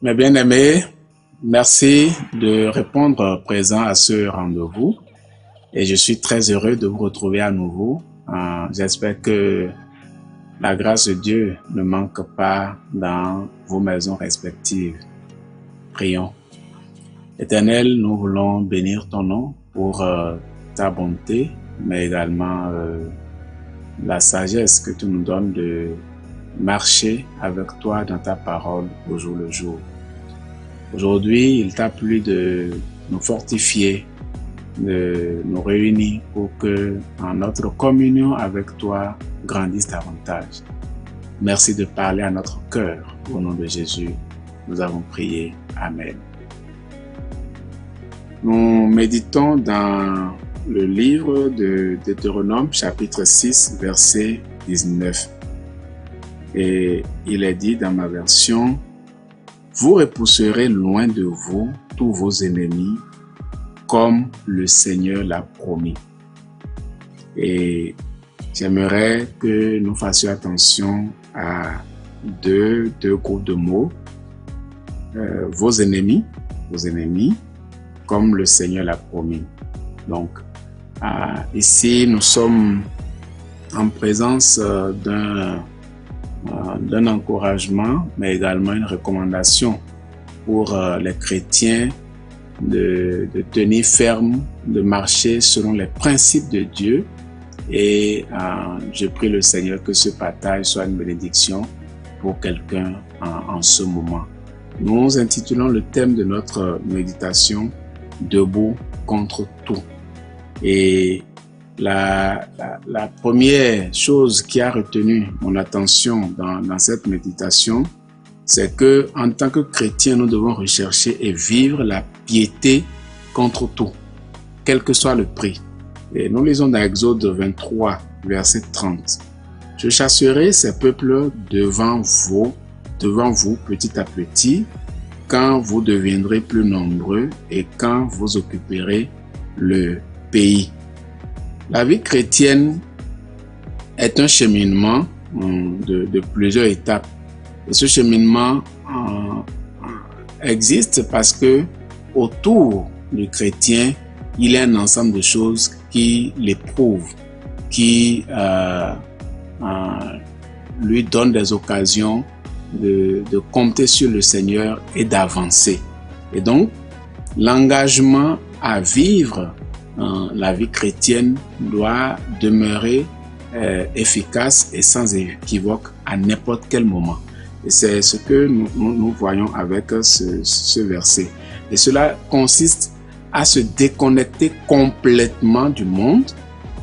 Mes bien-aimés, merci de répondre présent à ce rendez-vous et je suis très heureux de vous retrouver à nouveau. J'espère que la grâce de Dieu ne manque pas dans vos maisons respectives. Prions. Éternel, nous voulons bénir ton nom pour ta bonté, mais également la sagesse que tu nous donnes de marcher avec toi dans ta parole au jour le jour. Aujourd'hui, il t'a plu de nous fortifier, de nous réunir pour que notre communion avec toi grandisse davantage. Merci de parler à notre cœur. Au nom de Jésus, nous avons prié. Amen. Nous méditons dans le livre de Deutéronome, chapitre 6, verset 19. Et il est dit dans ma version: vous repousserez loin de vous tous vos ennemis, comme le Seigneur l'a promis. Et j'aimerais que nous fassions attention à deux groupes de mots. Vos ennemis, comme le Seigneur l'a promis. Donc, ici, nous sommes en présence d'un encouragement, mais également une recommandation pour les chrétiens de tenir ferme, de marcher selon les principes de Dieu. Et je prie le Seigneur que ce partage soit une bénédiction pour quelqu'un en ce moment. Nous intitulons le thème de notre méditation « Debout contre tout ». Et la première chose qui a retenu mon attention dans cette méditation, c'est que en tant que chrétien, nous devons rechercher et vivre la piété contre tout, quel que soit le prix. Et nous lisons dans Exode 23, verset 30. « Je chasserai ces peuples devant vous petit à petit, quand vous deviendrez plus nombreux et quand vous occuperez le pays. » La vie chrétienne est un cheminement de plusieurs étapes. Et ce cheminement existe parce que autour du chrétien, il y a un ensemble de choses qui l'éprouvent, qui lui donnent des occasions de compter sur le Seigneur et d'avancer. Et donc, l'engagement à vivre la vie chrétienne doit demeurer efficace et sans équivoque à n'importe quel moment. Et c'est ce que nous voyons avec ce verset. Et cela consiste à se déconnecter complètement du monde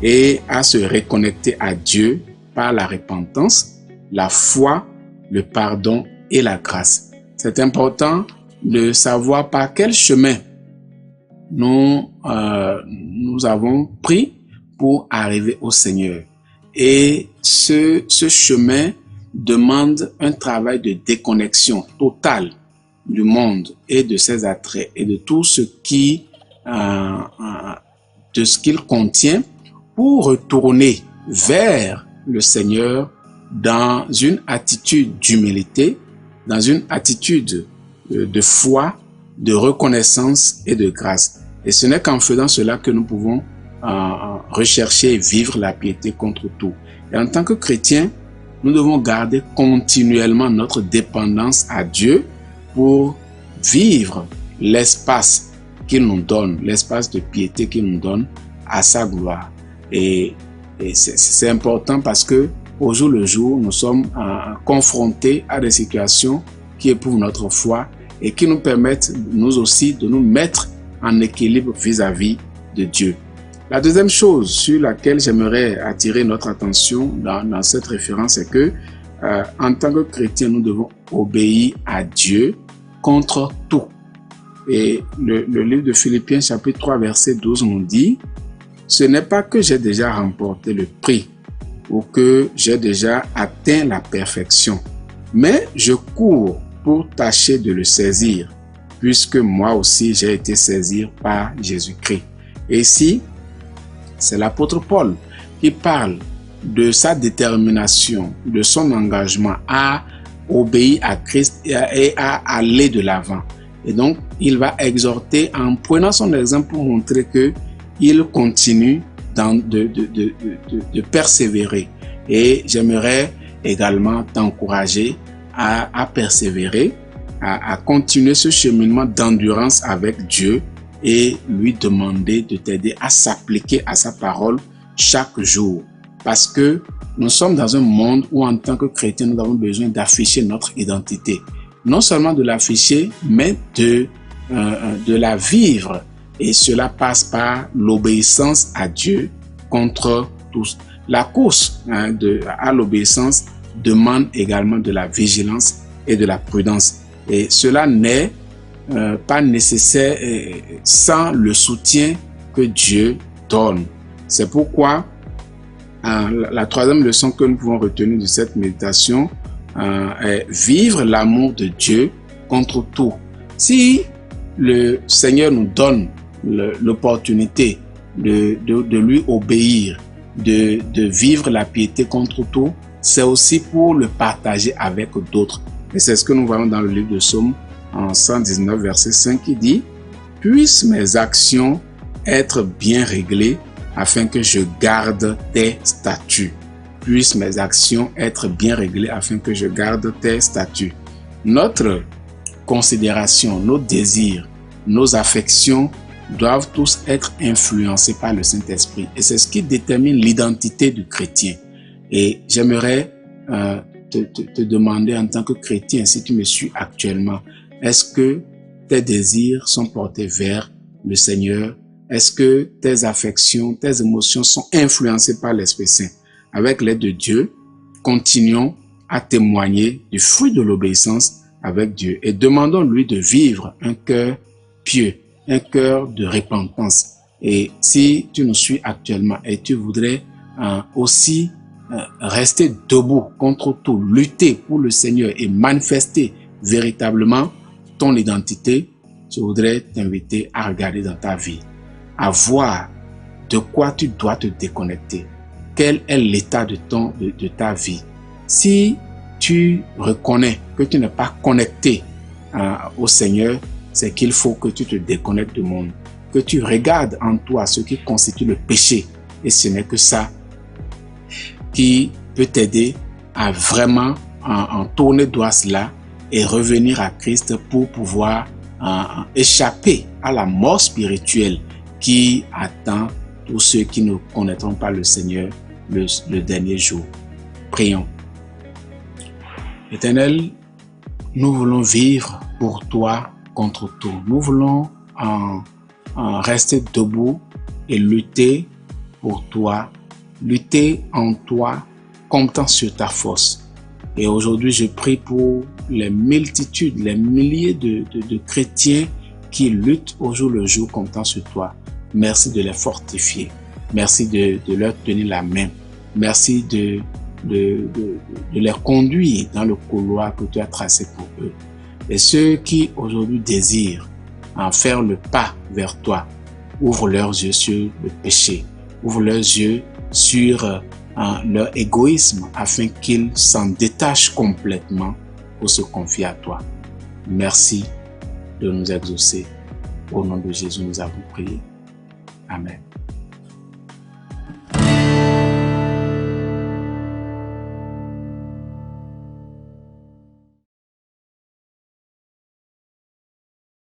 et à se reconnecter à Dieu par la repentance, la foi, le pardon et la grâce. C'est important de savoir par quel chemin nous avons pris pour arriver au Seigneur. Et ce chemin demande un travail de déconnexion totale du monde et de ses attraits et de tout ce qu'il contient pour retourner vers le Seigneur dans une attitude d'humilité, dans une attitude de foi, de reconnaissance et de grâce. Et ce n'est qu'en faisant cela que nous pouvons rechercher et vivre la piété contre tout. Et en tant que chrétiens, nous devons garder continuellement notre dépendance à Dieu pour vivre l'espace qu'il nous donne, l'espace de piété qu'il nous donne à sa gloire. Et c'est important parce que au jour le jour, nous sommes confrontés à des situations qui éprouvent notre foi et qui nous permettent, nous aussi, de nous mettre en équilibre vis-à-vis de Dieu. La deuxième chose sur laquelle j'aimerais attirer notre attention dans cette référence, c'est que en tant que chrétien, nous devons obéir à Dieu contre tout. Et le livre de Philippiens, chapitre 3, verset 12 nous dit: « Ce n'est pas que j'ai déjà remporté le prix ou que j'ai déjà atteint la perfection, mais je cours pour tâcher de le saisir, puisque moi aussi j'ai été saisi par Jésus-Christ. » Et ici, c'est l'apôtre Paul qui parle de sa détermination, de son engagement à obéir à Christ et à aller de l'avant. Et donc, il va exhorter en prenant son exemple pour montrer que il continue de persévérer. Et j'aimerais également t'encourager à persévérer, à continuer ce cheminement d'endurance avec Dieu et lui demander de t'aider à s'appliquer à sa parole chaque jour. Parce que nous sommes dans un monde où en tant que chrétiens, nous avons besoin d'afficher notre identité. Non seulement de l'afficher, mais de la vivre. Et cela passe par l'obéissance à Dieu contre tous. La course à l'obéissance demande également de la vigilance et de la prudence. Et cela n'est pas nécessaire sans le soutien que Dieu donne. C'est pourquoi la troisième leçon que nous pouvons retenir de cette méditation est vivre l'amour de Dieu contre tout. Si le Seigneur nous donne l'opportunité de lui obéir, de vivre la piété contre tout, c'est aussi pour le partager avec d'autres. Et c'est ce que nous voyons dans le livre de Psaume en 119, verset 5 qui dit « Puissent mes actions être bien réglées afin que je garde tes statuts. » Puissent mes actions être bien réglées afin que je garde tes statuts. Notre considération, nos désirs, nos affections doivent tous être influencés par le Saint-Esprit. Et c'est ce qui détermine l'identité du chrétien. Et j'aimerais te demander en tant que chrétien, si tu me suis actuellement, est-ce que tes désirs sont portés vers le Seigneur? Est-ce que tes affections, tes émotions sont influencées par l'Esprit Saint? Avec l'aide de Dieu, continuons à témoigner du fruit de l'obéissance avec Dieu et demandons-lui de vivre un cœur pieux, un cœur de repentance. Et si tu nous suis actuellement et tu voudrais aussi rester debout contre tout, lutter pour le Seigneur et manifester véritablement ton identité, je voudrais t'inviter à regarder dans ta vie, à voir de quoi tu dois te déconnecter. Quel est l'état de ta vie? Si tu reconnais que tu n'es pas connecté au Seigneur, c'est qu'il faut que tu te déconnectes du monde, que tu regardes en toi ce qui constitue le péché. Et ce n'est que ça qui peut t'aider à vraiment en tourner droit cela et revenir à Christ pour pouvoir échapper à la mort spirituelle qui attend tous ceux qui ne connaîtront pas le Seigneur le dernier jour. Prions. Éternel, nous voulons vivre pour toi contre tout. Nous voulons rester debout et lutter pour toi, lutter en toi, comptant sur ta force. Et aujourd'hui, je prie pour les multitudes, les milliers de chrétiens qui luttent au jour le jour comptant sur toi. Merci de les fortifier. Merci de leur tenir la main. Merci de les conduire dans le couloir que tu as tracé pour eux. Et ceux qui aujourd'hui désirent en faire le pas vers toi, ouvre leurs yeux sur le péché, ouvre leurs yeux sur leur égoïsme afin qu'ils s'en détachent complètement pour se confier à toi. Merci de nous exaucer. Au nom de Jésus, nous avons prié. Amen.